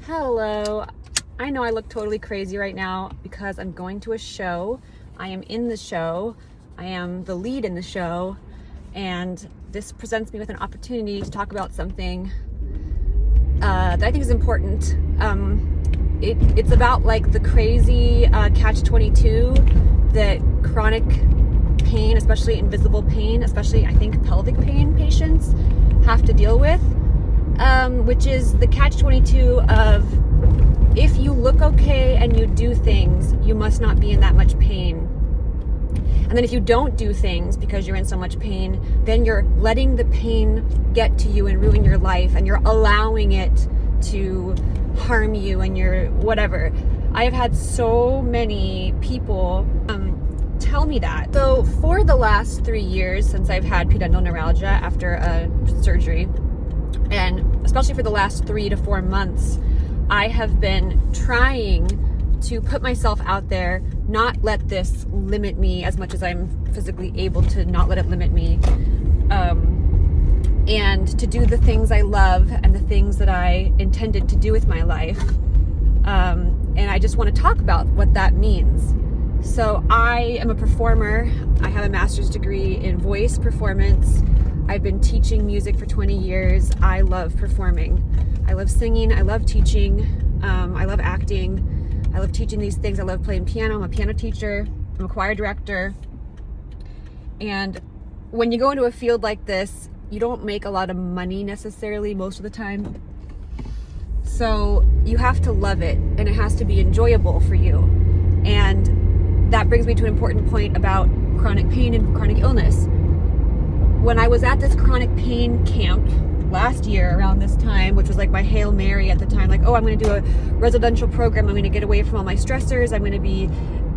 Hello. I know I look totally crazy right now because I'm going to a show. I am in the show. I am the lead in the show. And this presents me with an opportunity to talk about something that I think is important. It's about like the crazy catch-22 that chronic pain, especially invisible pain, especially I think pelvic pain patients have to deal with. Which is the catch-22 of if you look okay and you do things, you must not be in that much pain. And then if you don't do things because you're in so much pain, then you're letting the pain get to you and ruin your life, and you're allowing it to harm you and your whatever. I have had so many people tell me that. So for the last 3 years since I've had pudendal neuralgia after a surgery, and especially for the last 3 to 4 months, I have been trying to put myself out there, not let this limit me as much as I'm physically able to not let it limit me, and to do the things I love and the things that I intended to do with my life. And I just want to talk about what that means. So I am a performer. I have a master's degree in voice performance. I've been teaching music for 20 years. I love performing. I love singing. I love teaching. I love acting. I love teaching these things. I love playing piano. I'm a piano teacher. I'm a choir director. And when you go into a field like this, you don't make a lot of money necessarily most of the time. So you have to love it, and it has to be enjoyable for you. And that brings me to an important point about chronic pain and chronic illness. When I was at this chronic pain camp last year around this time, which was like my Hail Mary at the time, like, oh, I'm going to do a residential program. I'm going to get away from all my stressors. I'm going to be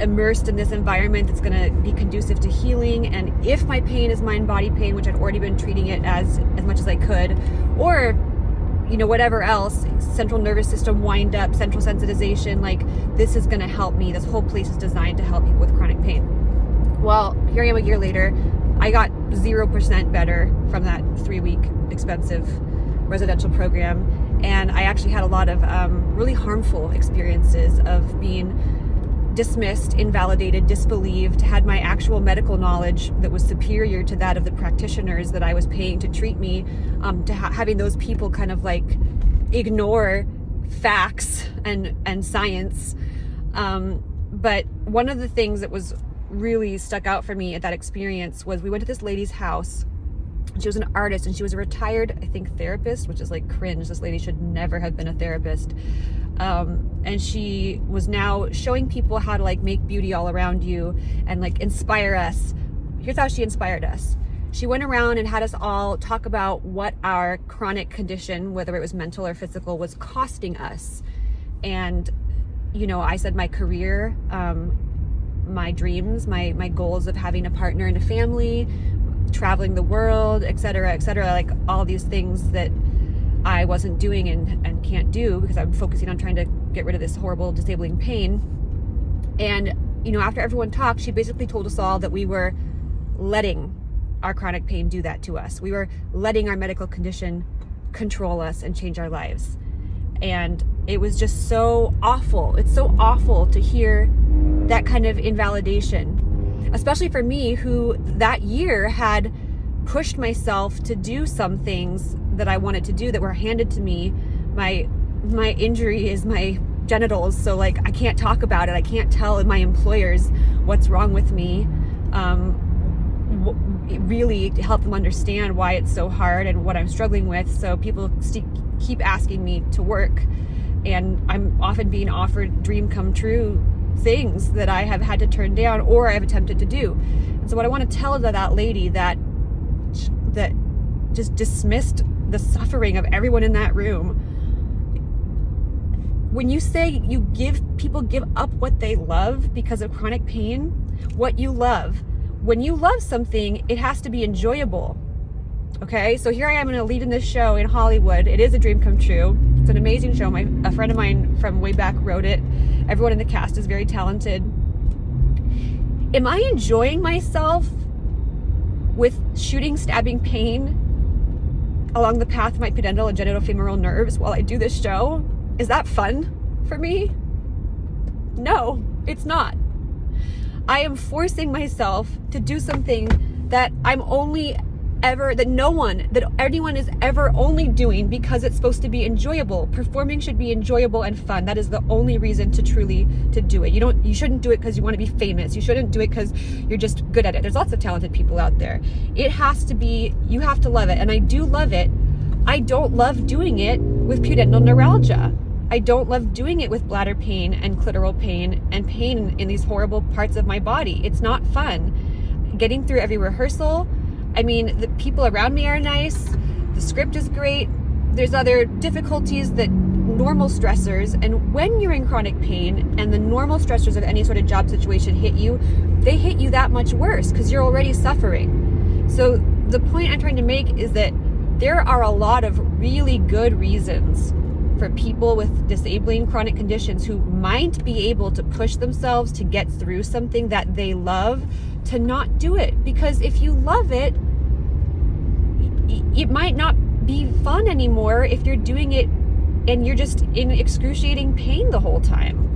immersed in this environment that's going to be conducive to healing. And if my pain is mind-body pain, which I'd already been treating it as much as I could, or, you know, whatever else, central nervous system wind up, central sensitization, like this is going to help me. This whole place is designed to help people with chronic pain. Well, here I am a year later. I got 0% better from that 3-week expensive residential program. And I actually had a lot of really harmful experiences of being dismissed, invalidated, disbelieved, had my actual medical knowledge that was superior to that of the practitioners that I was paying to treat me, to having those people kind of like ignore facts and science. But one of the things that was really stuck out for me at that experience was we went to this lady's house. She was an artist, and she was a retired, I think, therapist, which is like cringe. This lady should never have been a therapist. And she was now showing people how to like make beauty all around you and like inspire us. Here's how she inspired us. She went around and had us all talk about what our chronic condition, whether it was mental or physical, was costing us. And, you know, I said my career, my dreams, my goals of having a partner and a family, traveling the world, etc., like all these things that I wasn't doing and can't do because I'm focusing on trying to get rid of this horrible disabling pain. And, you know, after everyone talked, she basically told us all that we were letting our chronic pain do that to us. We were letting our medical condition control us and change our lives. And it was just so awful. It's so awful to hear that kind of invalidation, especially for me, who that year had pushed myself to do some things that I wanted to do that were handed to me. My injury is my genitals, so like I can't talk about it. I can't tell my employers what's wrong with me. Really help them understand why it's so hard and what I'm struggling with. So people keep asking me to work, and I'm often being offered dream come true things that I have had to turn down or I've attempted to do. And so what I want to tell that lady that just dismissed the suffering of everyone in that room, when you say people give up what they love because of chronic pain, what you love, when you love something, it has to be enjoyable. Okay, so here I am going to lead in this show in Hollywood. It is a dream come true. It's an amazing show. A friend of mine from way back wrote it. Everyone in the cast is very talented. Am I enjoying myself with shooting, stabbing pain along the path of my pudendal and genitofemoral nerves while I do this show? Is that fun for me? No, it's not. I am forcing myself to do something that anyone is ever only doing because it's supposed to be enjoyable. Performing should be enjoyable and fun. That is the only reason to do it. You shouldn't do it because you want to be famous. You shouldn't do it because you're just good at it. There's lots of talented people out there. You have to love it. And I do love it. I don't love doing it with pudendal neuralgia. I don't love doing it with bladder pain and clitoral pain and pain in these horrible parts of my body. It's not fun. Getting through every rehearsal, I mean, the people around me are nice. The script is great. There's other difficulties, that normal stressors. And when you're in chronic pain and the normal stressors of any sort of job situation hit you, they hit you that much worse because you're already suffering. So the point I'm trying to make is that there are a lot of really good reasons for people with disabling chronic conditions who might be able to push themselves to get through something that they love to not do it. Because if you love it, it might not be fun anymore if you're doing it and you're just in excruciating pain the whole time.